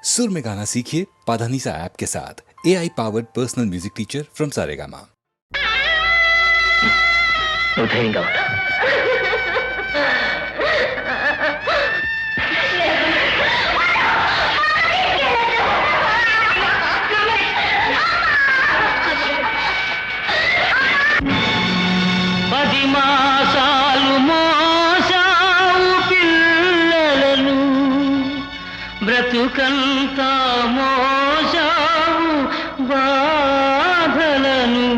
सुर में गाना सीखिए पाधानीसा ऐप के साथ। AI powered personal music teacher from Saregama. ధైర్యంగా ఉండు. పది మాసాలు మోసావు పిల్లలను, బ్రతుకంతా మోసావు బాధలను.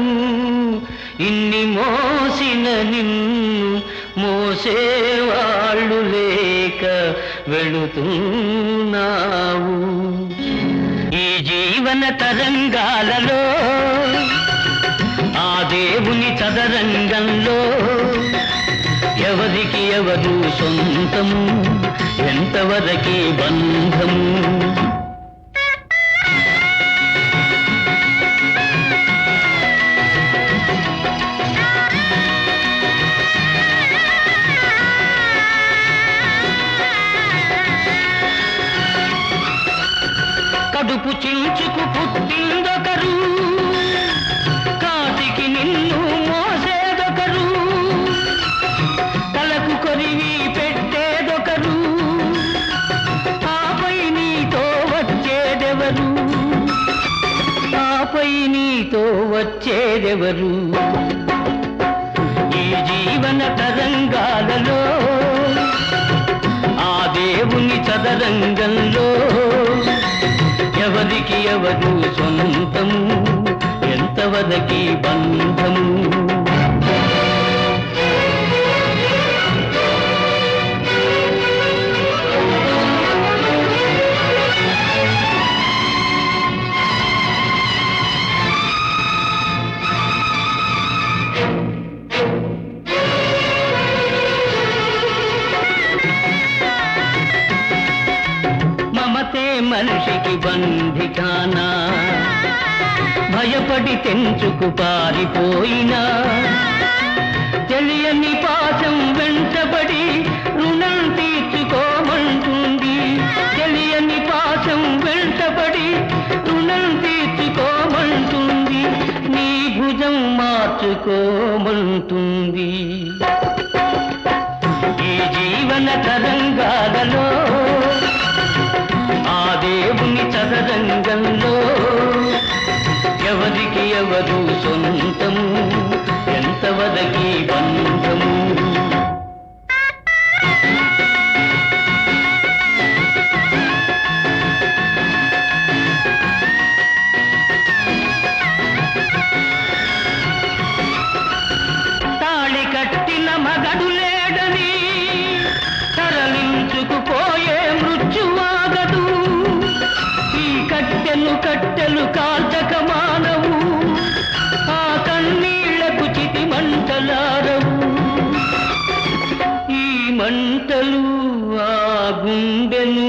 ఇన్ని మోసిన నిన్ను మోసేవాళ్ళు లేక వెళుతున్నావు. ఈ జీవన తరంగాలలో ఆ దేవుని చదరంగంలో ఎవరికి ఎవరు సొంతము, ఎంతవరకి బంధము. కడుపు చించుకు పుట్టిందొకరు, కాటికి నిన్ను మోసేదొకరు, తలకు కొరివి పెట్టేదొకరు, ఆపై నీతో వచ్చేదెవరు, ఆపై నీతో వచ్చేదెవరు. ఈ జీవన తరంగాలలో ఆ దేవుని చదరంగంలో ఎవరికి ఎవరు సొంతము, ఎంతవరకి బంధము. మనిషికి బంధికానా, భయపడి తెంచుకు పారిపోయినా, తెలియని పాశం వెంటబడి రుణం తీర్చుకోమంటుంది. తెలియని పాశం వెంటబడి రుణం తీర్చుకోమంటుంది, నీ భుజం మార్చుకోమంటుంది. ఈ జీవన తరంగాలలో ఆ దేవుని చదరంగంలో ఎవరికి ఎవరు సొంతము, ఎంతవరకి బంధము. తాళి కట్టిన మగడు లేడని తరలించుకుపోయే మృత్యువాగదు. ఈ కట్టెలు కట్టెలు కాల్చక మానవు, ఆ కన్నీళ్లకు చితి మంటలారవు. ఈ మంటలు ఆ గుండెను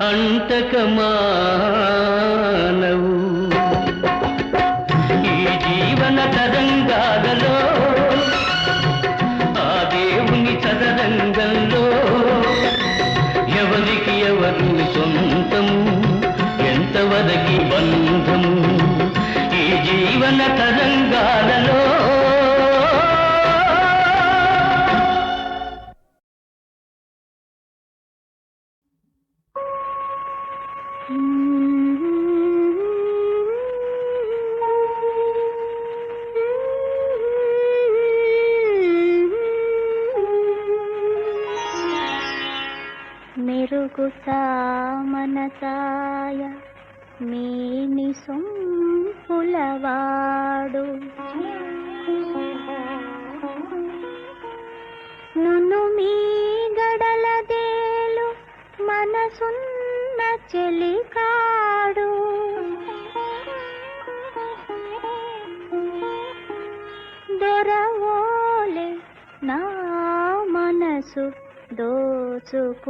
అంటక మానవు. ఈ జీవన తరంగాలలో ఆ దేవుని చదరంగంలో ఎవరికి ఎవరు సొంతము, ఎంతవరకి బంధము. ఈ జీవన తరంగాలలో మెరుగుతా మనసాయ మేని సొంపులవాడు, నును మీ గడలదేలు మనసున్న చెలికాడు. దొరవోలే నా మనసు దోచుకున్నాడే.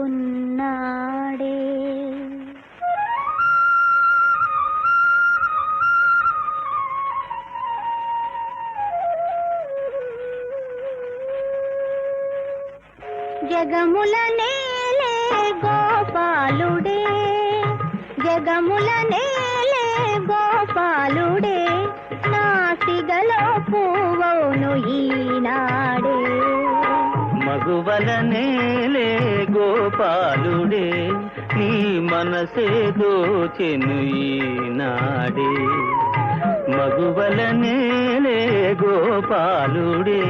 జగముల నేలే గోపాలుడే, జగముల నేలే గోపాలుడే నాసిగలో పువ్వును ఈనాడే మగువల నేలే గోపాలుడే నీ మనసే దోచెను ఈనాడే మగువల నేలే గోపాలుడే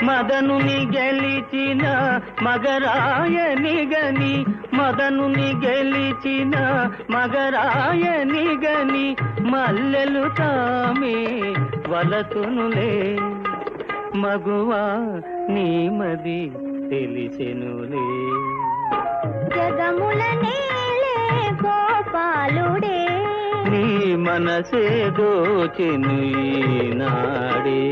మదనుని గెలిచిన మగరాయనిగని మదనుని గెలిచిన మగరాయనిగని మల్లెలు తామే వలతునులే మగువా నీ మది తెలిసెనులే జగముల నేలే గోపాలుడే నీ మనసే దోచెను ఈనాడే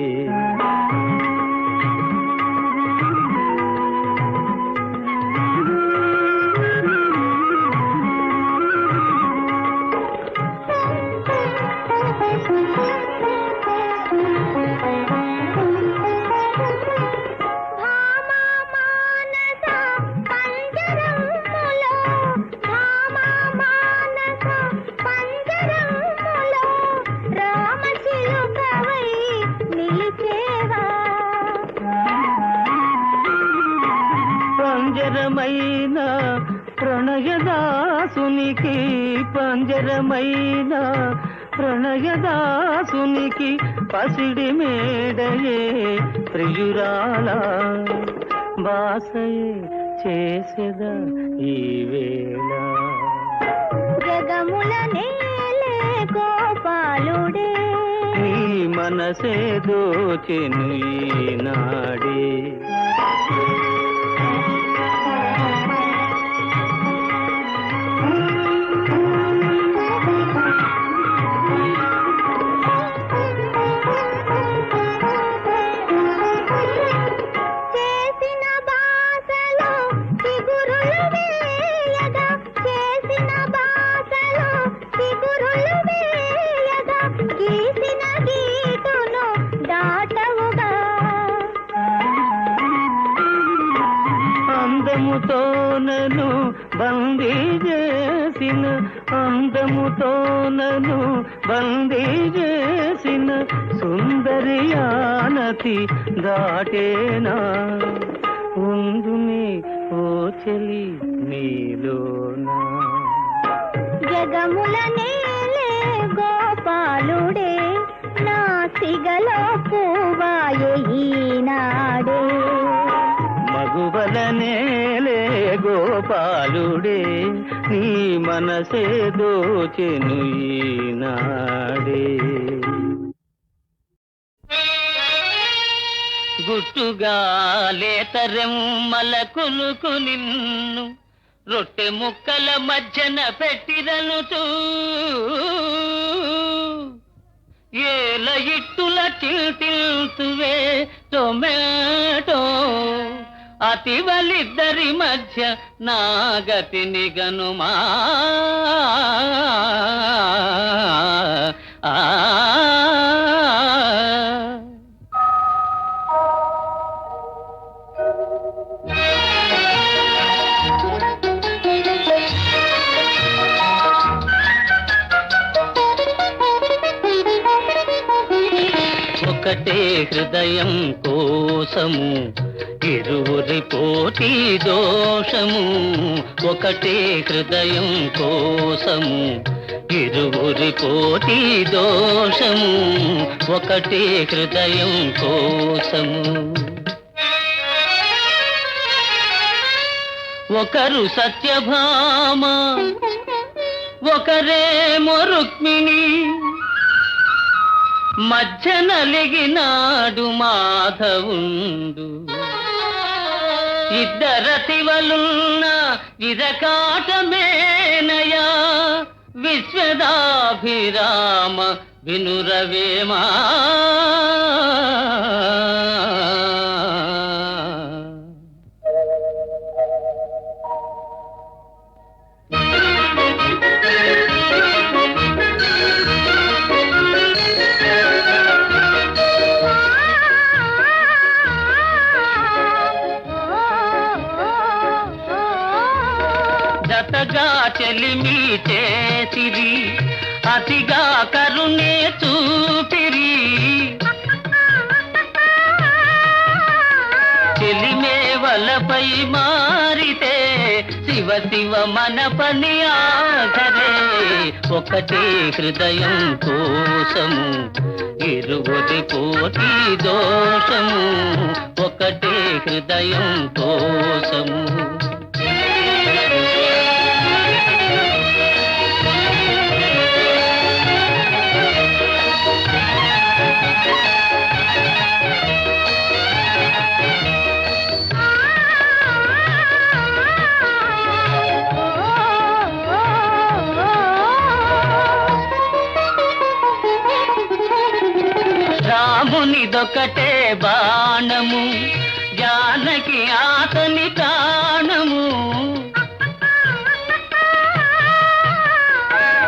పంజరమైన ప్రణయదాసునికి పంజరమైన ప్రణయదాసునికి పసిడి మేడయే ప్రియురాల బాసయే చేసెద ఈ వేళ జగముల నేలే గోపాలుడే నీ మనసే దోచెను ఈనాడే అందముతోనను బందీ చేసిన అందముతోనను బందీ చేసిన సుందరియానతి దాటేనా ఉందునే ఓ చెలి నీలోనా జగముల నేలే గోపాలుడే నాసిగలో పువ్వాయే ఈనాడే మగువల నేలే గోపాలుడే నీ మనసే దోచెను ఈనాడే గుట్టుగా లేతరెమ్మల కులుకు నిన్ను రొట్టె ముక్కల మధ్యన పెట్టిరనుతూ ఏల ఇట్టుల తిల్తువే టొమాటో అతివలిద్దరి మధ్య నాగతిని గనుమా ఒకటే హృదయం కోసము ఇరువురి పోటీ దోషము ఒకటే హృదయం కోసము ఇరువురి పోటీ దోషము ఒకటే హృదయం కోసము ఒకరు సత్యభామ ఒకరేమో రుక్మిణి మధ్య నలిగినాడు మాధవుండు ఇద్దరతివలున్న విరకాటమేనయా విశ్వదాభిరామ వినురవేమా జతగా చెలిమి చేసిరి అతిగా కరుణే చూపిరి చెలిమే వలపై మారితే శివ శివ మన పని ఆఖరే ఒకటే హృదయం కోసము ఇరువురి కోటి దోషము ఒకటే హృదయం కోసము రామునిదొకటే బాణము జానకి ఆతని ప్రాణము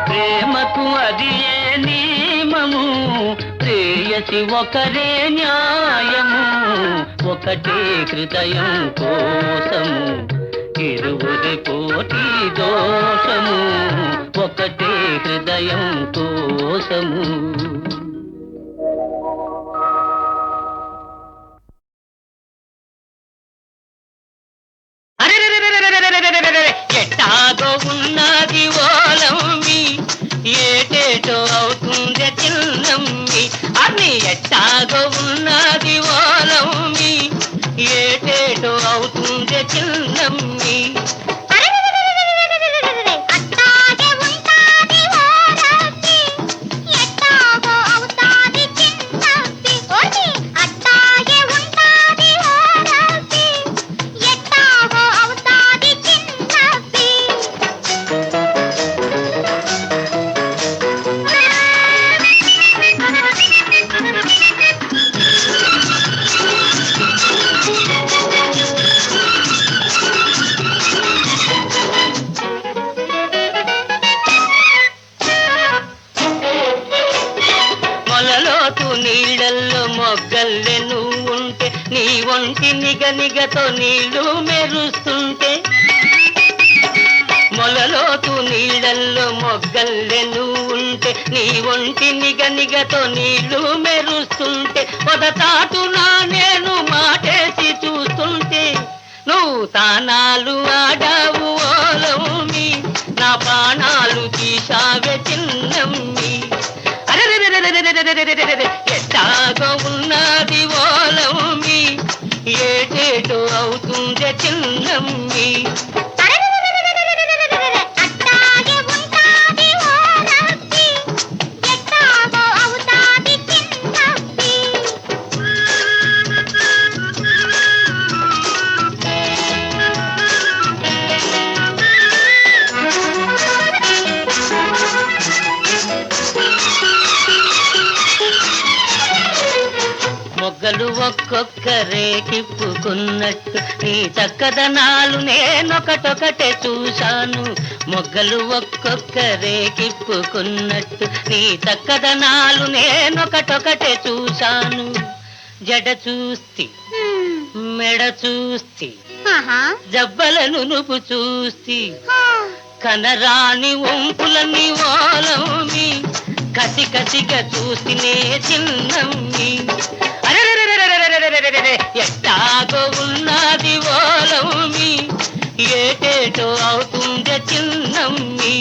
ప్రేమకు అది ఏ నియమము ప్రేయసి ఒకరే న్యాయము ఒకటే హృదయం కోసము ఇరువురి కోటి దోషము ఒకటే హృదయం కోసము ఎట్టాగో ఉన్నది ఓలమ్మి ఏటేటో అవుతుంది చిన్నమ్మి అని ఎట్టాగో ఉన్నది ఓలమ్మి ఏటేటో అవుతుంది చిన్నమ్మి నీళ్ళల్లో మొగ్గల్లే నువ్వుంటే నీ ఒంటి నిగనిగతో నీళ్లు మెరుస్తుంటే మొలలోతు నీళ్ళల్లో మొగ్గల్లే నువ్వుంటే నీ ఒంటి నిగనిగతో నీళ్లు మెరుస్తుంటే మొదటాటునా నేను మాటేసి చూస్తుంటే నువ్వు తానాలు ఆడావు ఓలమ్మి నా ప్రాణాలు తీసావే చిన్నమ్మి ఎట్టాగో ఉన్నది ఓలమ్మి ఏటేటో అవుతుంది చిన్నమ్మి మొగ్గలు ఒక్కొక్కరే కిప్పుకున్నట్టు నీ చక్కదనాలు నేనొకటొకటే చూశాను మొగ్గలు ఒక్కొక్కరే కిప్పుకున్నట్టు నీ చక్కదనాలు నేనొకటొకటే చూశాను జడ చూస్తి మెడ చూస్తి జబ్బలను నువ్వు చూస్తి కనరాని వంపులని ఓలమ్మి కసి కసిగా చూస్తేనే చిన్నమ్మి ఎట్టాగో ఉన్నది ఓలమ్మి ఏటేటో అవుతుంది చిన్నమ్మి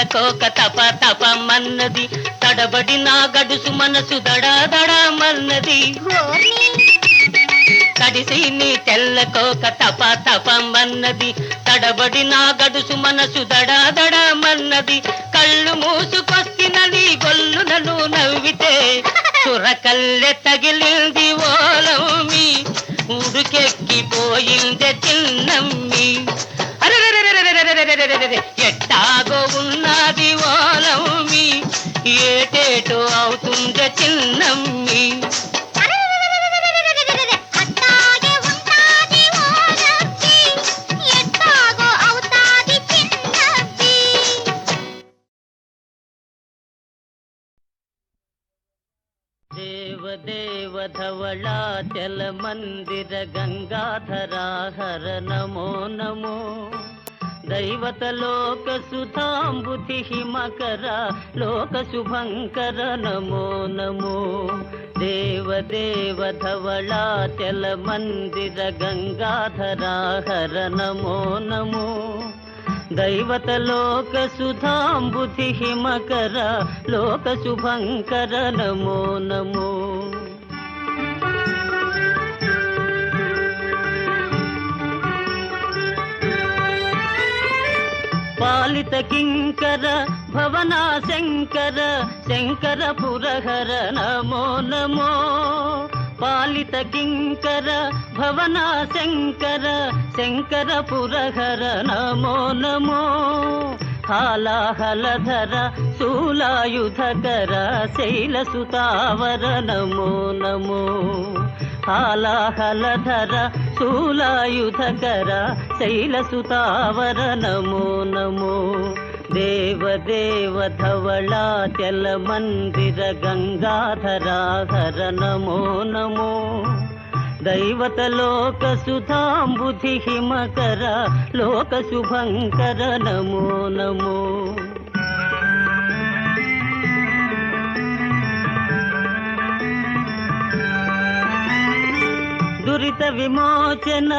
తెల్లకోక తప తపమన్నది, తడబడి నా గడుసు మనసు దడా దడామన్నది. తడిసి నీ తెల్లకోక తప తపమన్నది, తడబడి నా గడుసు మనసు దడా దడామన్నది. కళ్ళు మూసుకొస్తినని గొల్లునను నవ్వితే చురకల్లె తగిలింది ఓలమ్మి, ఉడుకెక్కిపోయింది చిన్నమ్మి. ఎట్టాగో ఉన్నది ఓలమ్మి, ఏటేటో అవుతుంది చిన్నమ్మి. దేవదేవ ధవళాచల మందిర గంగాధరా హర నమో నమో. దైవతలోక సుధాంబుధి హిమకర లోక శుభంకర నమో నమో. దేవదేవ ధవళాచల మందిర గంగాధరా హర నమో నమో. దైవతలోక సుధాంబుధి హిమకర లోక శుభంకర నమో నమో. పాలిత కింకర భవనా శంకర శంకర పురహర నమో నమో. పాలిత కింకర భవనా శంకర శంకర పురహర నమో నమో. హాలాహలధర శూలాయుధకర శైలసుతావర నమో నమో. హాలాహలధర శూలాయుధకర శైలసుతావర నమో నమో. దేవదేవ ధవళాచల మందిర గంగాధరా హర నమో నమో. దైవతలోక సుధాంబుధి హిమకర లోక శుభంకర నమో నమో. దురిత విమోచన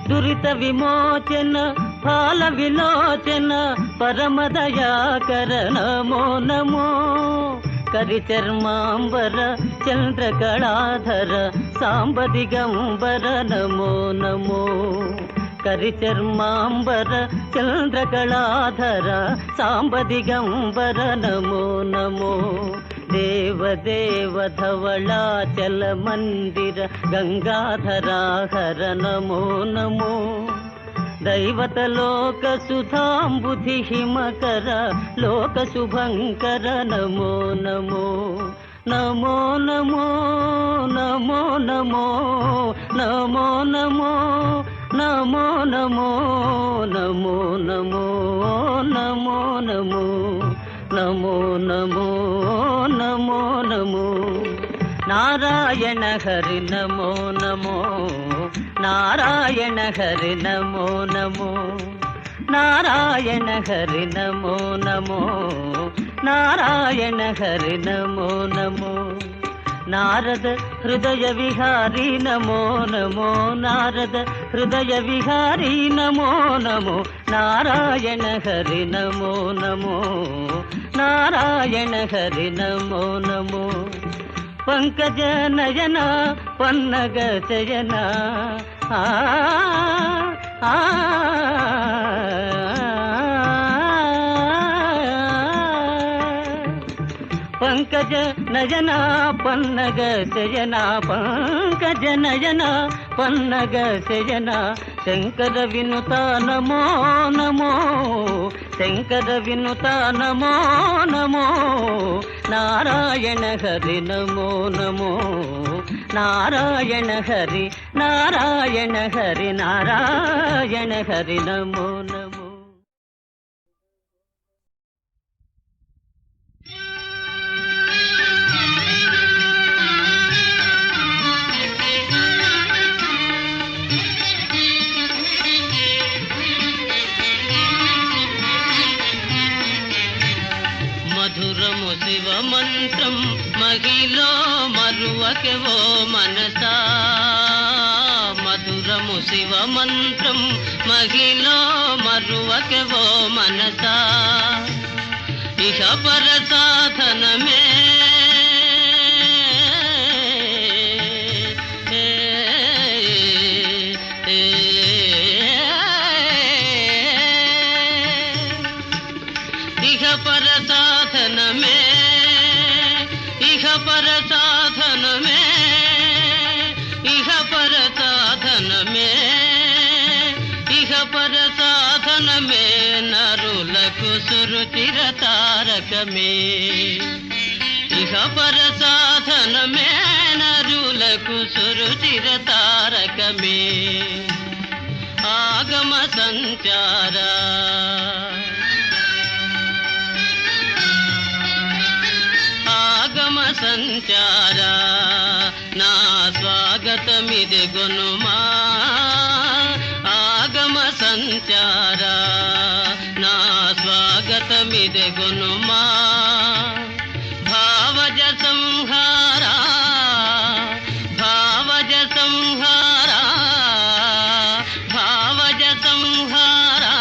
దురిత విమోచన ఫాల విలోచన పరమదయాకర నమో నమో. కరిచర్మాంబర చంద్రకళాధర సాంబ దిగంబర నమో నమో. కరిచర్మాంబర చంద్రకళాధర సాంబ దిగంబర నమో నమో. దేవదేవ ధవళాచల మందిర గంగాధరా హర నమో నమో. దైవతలోక సుధాంబుధి హిమకర లోక శుభంకర నమో నమో. నమో నమో నమో నమో నమో నమో నమో నమో నమో నమో నమో నమో నమో నమో నమో నమో. నారాయణ హరి నమో నమో. నారాయణ హరి నమో నమో. నారాయణ హరి నమో నమో. నారాయణ హరి నమో నమో. నారద హృదయ విహారీ నమో నమో. నారద హృదయ విహారీ నమో నమో. నారాయణ హరి నమో నమో. నారాయణ హరి నమో నమో. పంకజ నయన పన్నగ శయన పంకజ నయన పన్నగ శయన. పంకజ నయన పన్నగ శయన. శంకర వినుత నమో నమో. శంకర వినుత నమో నమో. నారాయణ హరి నమో నమో. నారాయణ హరి నారాయణ హరి నారాయణ హరి నమో నమో. మధురము శివ మంత్రం మహిలో మరువకెవో మనసా మధురము శివ మంత్రం మహిలో మరువకెవో మనసా ఇహ పర సాధనమే ఇహ పర సాధనమే ఇహ పర సాధనమే ఇహ పర సాధనమే ఇహ పర సాధనమే నరులకు సురుచిర తారకమే ఇహ పర సాధనమే నరులకు సురుచిర తారకమే ఆగమ సంచారా ఆగమ సంచారా నా స్వాగతమిది గొనుమా ఆగమ సంచారా నా స్వాగతమిది గొనుమా భావజ సంహారా భావజ సంహారా భావజ సంహారా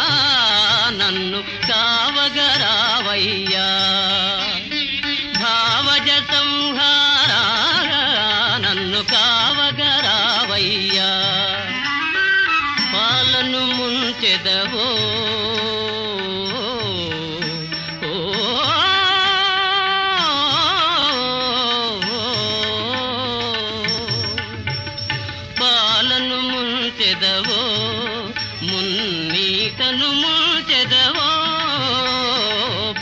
నన్ను కావగరావయ్యా భావజ సంహారా నన్ను కావగరావయ్యా పాలను ముంచెదవో పాలను ముంచెదవో మున్నీతను ముంచెదవో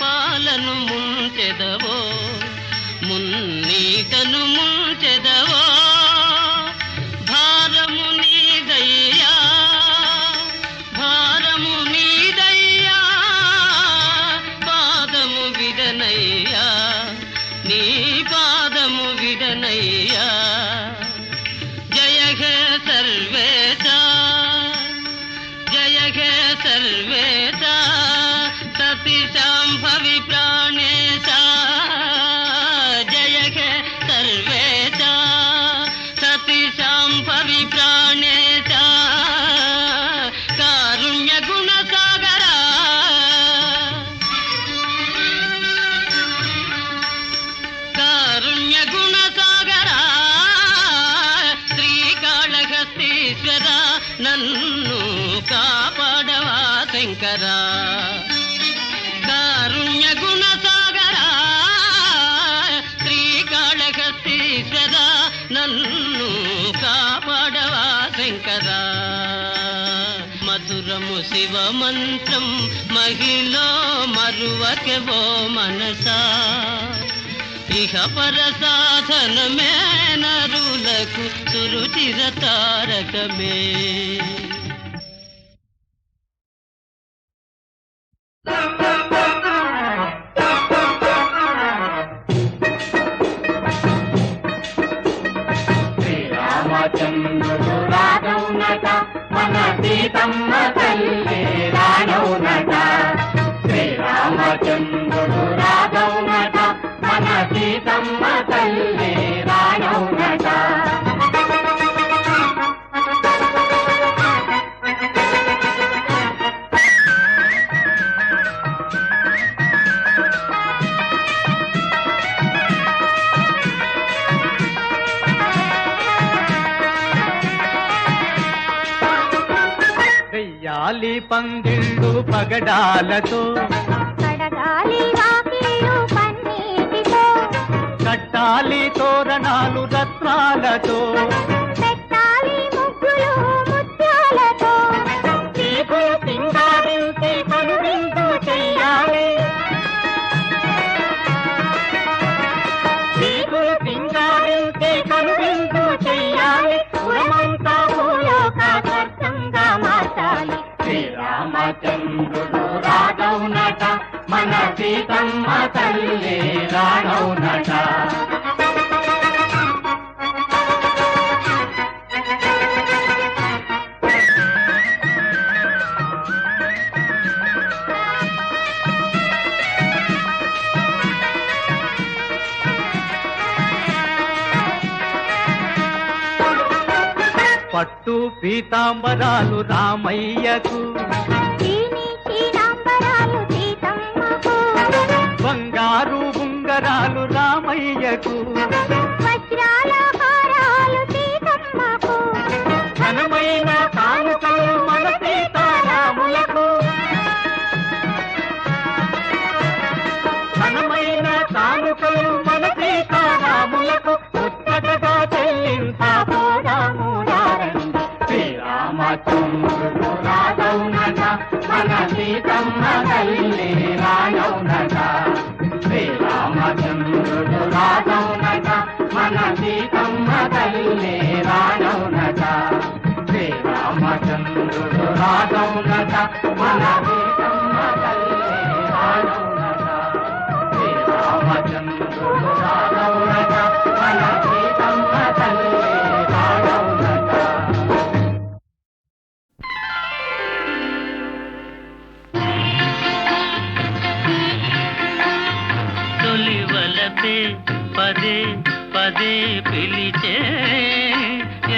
పాలను ముంచెదవో మున్నీతను ముంచెదవో భారము నీదయ్యా భారము నీదయ్యా పాదము విడనయ్యా నీ పాదము విడనయ్యా జయ హే సర్వేశ జయ హే సర్వేశ సతి శాంభవి ప్రాణేశ జయ హే సర్వేశ సతి శాంభవి ప్రాణేశ కారుణ్య గుణ సాగరా కారుణ్య గుణ సాగరా శ్రీకాళహస్తీశ్వర నన్ను కాపాడవా శంకరా కారుణ్య గుణ సాగరా శ్రీకాళహస్తీశ్వర నన్ను కాపాడవా శంకరా మధురము శివ మంత్రం మహిలో మరువకెవో మనసా ఇహ పర సాధనమే నరులకు సురుచిర తారకమే శ్రీరామచంద్రుడు రాఘవునట మన సీతమ్మ తల్లి రాఘవునట శ్రీరామచంద్రుడు రాఘవునట మన సీతమ్మ తల్లి రాఘవునట వెయ్యాలి పందిళ్ళు పగడాలతో కడగాలి వాకిళ్ళు పన్నీటితో కట్టాలి తోరణాలు రత్నాలతో పెట్టాలి ముగ్గులు ముత్యాలతో చీకులు సింగారించి కనువిందు చెయ్యాలి చీకులు సింగారించి కనువిందు చెయ్యాలి పురమంతా భూలోక స్వర్గంగా మార్చాలి శ్రీరామచంద్రుడు రాఘవునట మన సీతమ్మ తల్లి రాఘవునట పట్టు పీతాంబరాలు రామయ్యకు, చీనీ చీనాంబరాలు సీతమ్మకు, బంగారు ఉంగరాలు రామయ్యకు, వజ్రాల హారాలు సీతమ్మకు, ఘనమైన కానుకలు మన సీతారాములకు, ఘనమైన కానుకలు మన సీతారాములకు ముచ్చటగా చెల్లించబోదాము రండి. శ్రీరామచంద్రుడు రాజౌనట మన సీతమ్మ తల్లి రాయౌనట, శ్రీరామచంద్రుడు రాజౌనట మన సీతమ్మ తల్లి రాయౌనట, శ్రీరామచంద్రుడు రాజౌనట మన సీతమ్మ తల్లి రాయౌనట, శ్రీరామచంద్రుడు రాజౌనట మన సీతమ్మ తల్లి రాయౌనట. తొలి వలపే పదే పదే పిలిచే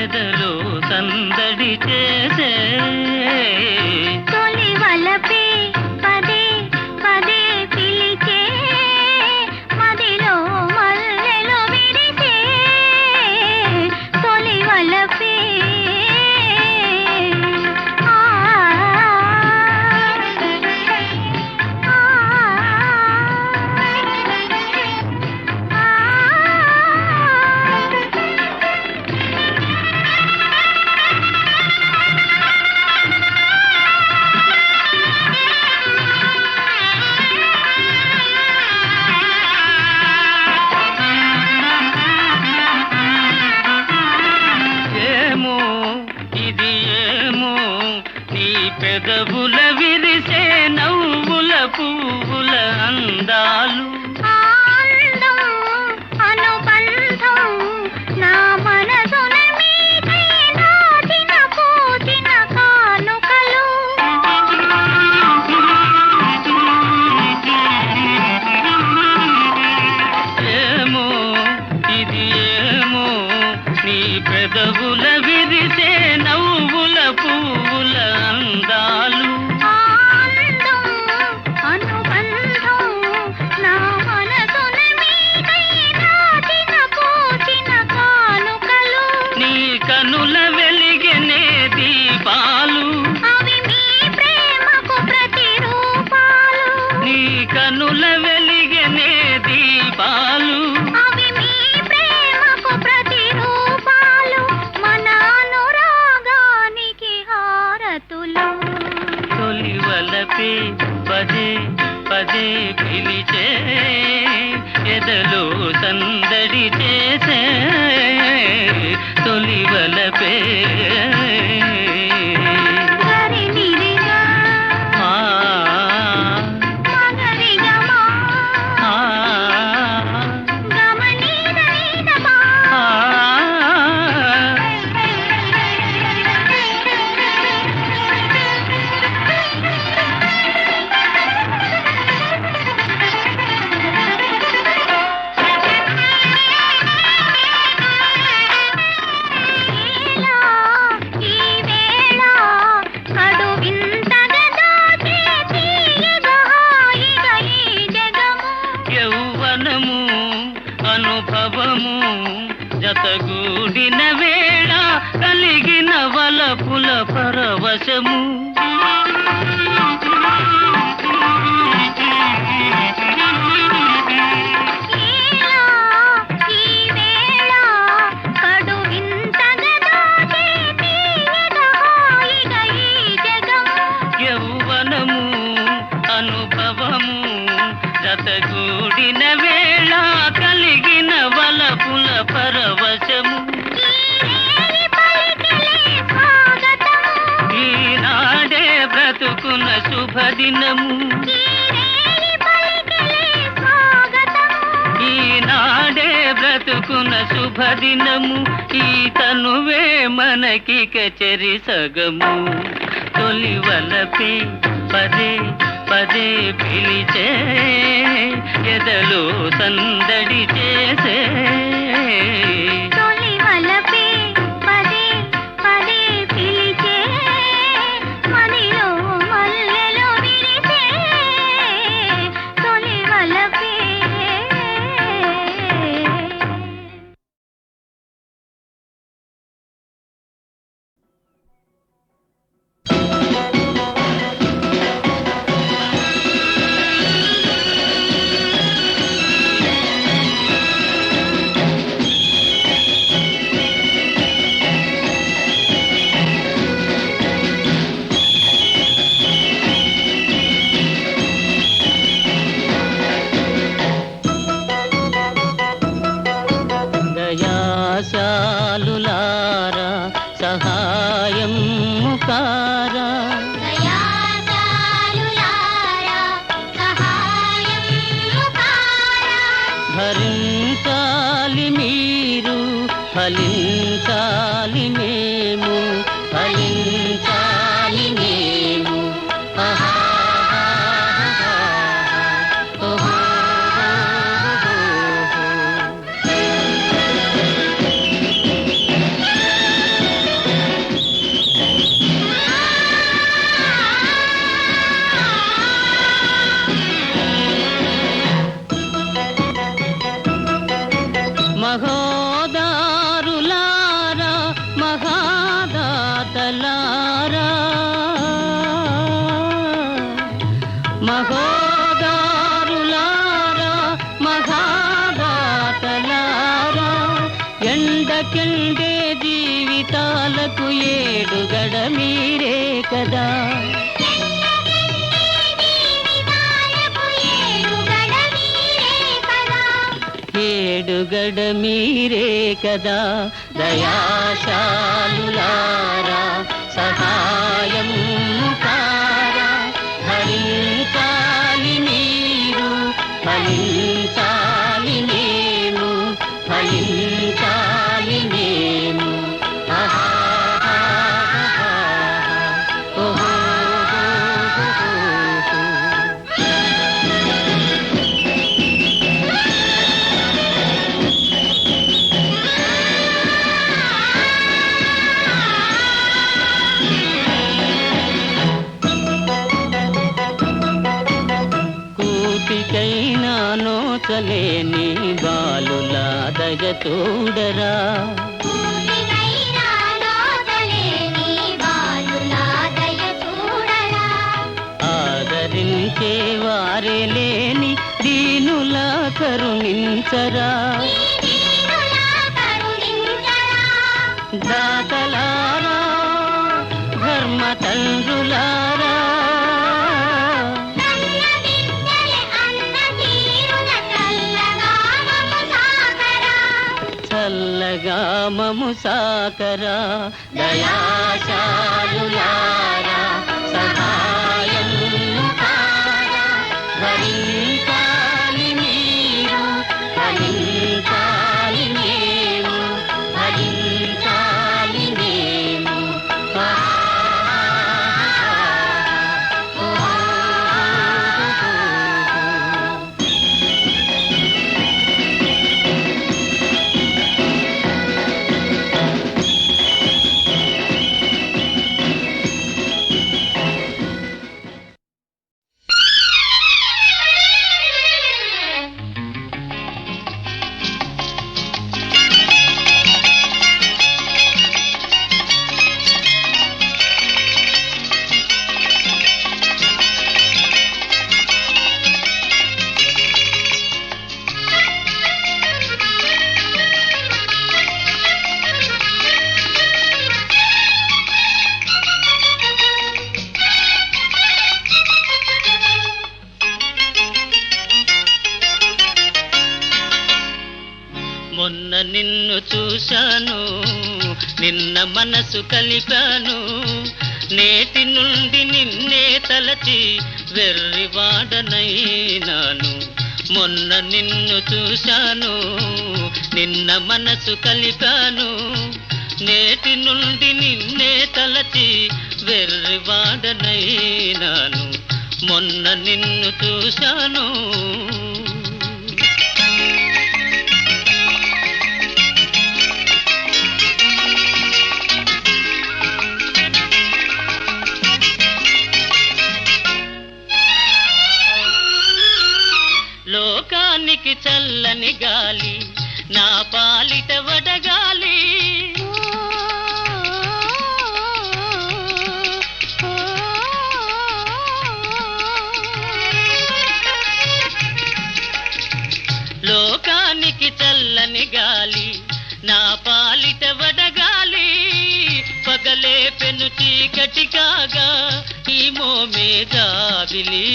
ఎదలో సందడి చేసే తొలి వలపే పదే పదే పిలిచే మదిలో మల్లెలు విరిసే, తొలి వలపే ఆ ఏమో ఇది ఏమో నీ పెదవుల విరిసే నవ్వుల పువ్వుల అందాలు, ఆనందం అనుబంధం నా మనసున మీదే నాటిన పూచిన కానుకలు, ఏమో ఇది ఏమో నీ పెదవుల విరిసే నవ్వుల పువ్వుల అందాలు, ఆనందం అనుబంధం నా మనసున మీదే నాటిన పూచిన కానుకలు, నీ కనుల వెలిగెనే దీపాలు, అవి మీ ప్రేమకు ప్రతిరూపాలు, నీ కనుల వెలిగెనే దీపాలు, అవి మీ ప్రేమకు ప్రతిరూపాలు, మన అనురాగానికి హారతులు. తొలి వలపే పదే పదే పిలిచే ఎదలో సందడి చేసే తొలి వలపే గరినిరిగా ఆ, మగరిగమా ఆ, గమనీదనీదమా ఆ. ఈ వేళ కడు వింతగా దాచే తీయగా హాయిగా ఈ జగము, యౌవనము అనుభవము జతగూడిన వేళ కలిగిన వలపుల పరవశము, ఈ వేళ కడు వింతగా దాచే తీయగా హాయిగా ఈ జగము, యౌవనము అనుభవము జతగూడిన వేళ కలిగిన వలపుల పరవశము, ఈ పలికిలే స్వాగతము, ఈనాడే బ్రతుకున్న శుభదినము, ఈ పలికిలే స్వాగతము, ఈనాడే బ్రతుకున్న శుభదినము, ఈ తనువే మనకిక చెరి సగము, తొలి వలపే పదే పదే పిలిచే ఎదలో సందడి చేసే తొలి వలపే పదే పదే భరించాలి మీరు, ఫలించాలి మేము, ఫలించాలి మేము. ఆహా మహోదారులారా మహాదాతలారా, మహోదారులారా మహాదాతలారా, ఎండకెండే జీవితాలకు ఏడుగడ మీరే కదా. ఏడుగడ మీరే కదా. దయాశాలులారా సహాయం కారా, భరించాలి మీరు, ఫలించాలి మేము, ఫలించాలి మేము. ఆహా ఓహో కూటికైనా నోచలేని బాలులా దయ చూడరా, ఆదరించే వారే లేని దీనులా కరుణించరా. దాతలారా ధర్మ తండ్రులారా, చల్లగా మము సాకరా. దయాశాలులారా సహాయం కారా, భరించాలి మీరు, ఫలించాలి మేము, ఫలించాలి మేము. మొన్న నిన్ను చూశాను, నిన్న మనసు కలిపాను, నేటి నుండి నిన్నే తలచి వెర్రివాడనైనాను. మొన్న నిన్ను చూశాను, నిన్న మనసు కలిపాను, నేటి నుండి నిన్నే తలచి వెర్రివాడనైనాను. మొన్న నిన్ను చూశాను. లోకానికి చల్లని గాలి, నా పాలిట వడగాలి. లోకానికి చల్లని గాలి, నా పాలిట వడగాలి. పగలే పెను చీకటి కాగా ఈ మోమే జాబిలి,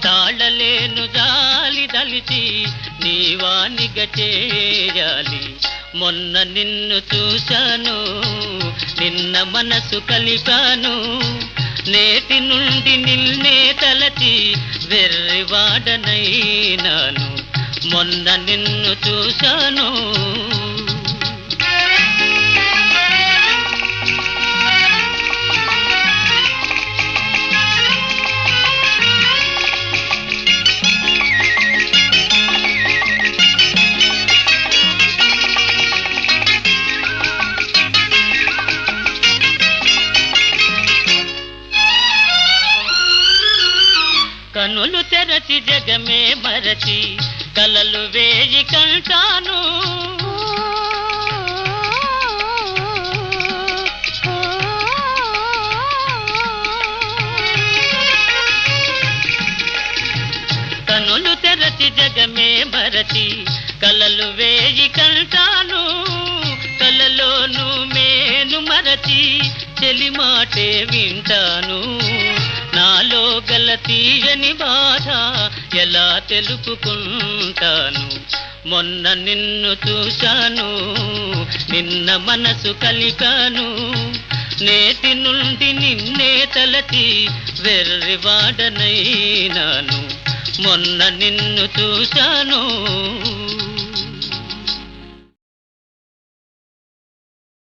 తాళలేను జాలి దలిచి నీవానిగ చేయాలి. మొన్న నిన్ను చూశాను, నిన్న మనసు కలిపాను, నేటి నుండి నిన్నే తలచి వెర్రివాడనైనాను. మొన్న నిన్ను చూశాను. కనులు తెరచి జగమే మరచి కలలు వేయి కంటాను. కనులు తెరచి జగమే మరచి కలలు వేయి కంటాను. కలలోను మేను మరచి చెలిమాటే వింటాను. నాలో గల తీయని బాధ ఎలా తెలుపుకుంటాను. మొన్న నిన్ను చూశాను, నిన్న మనసు కలిపాను. నేటి నుండి నిన్నే తలచి వెర్రివాడనైనాను. మొన్న నిన్ను చూశాను.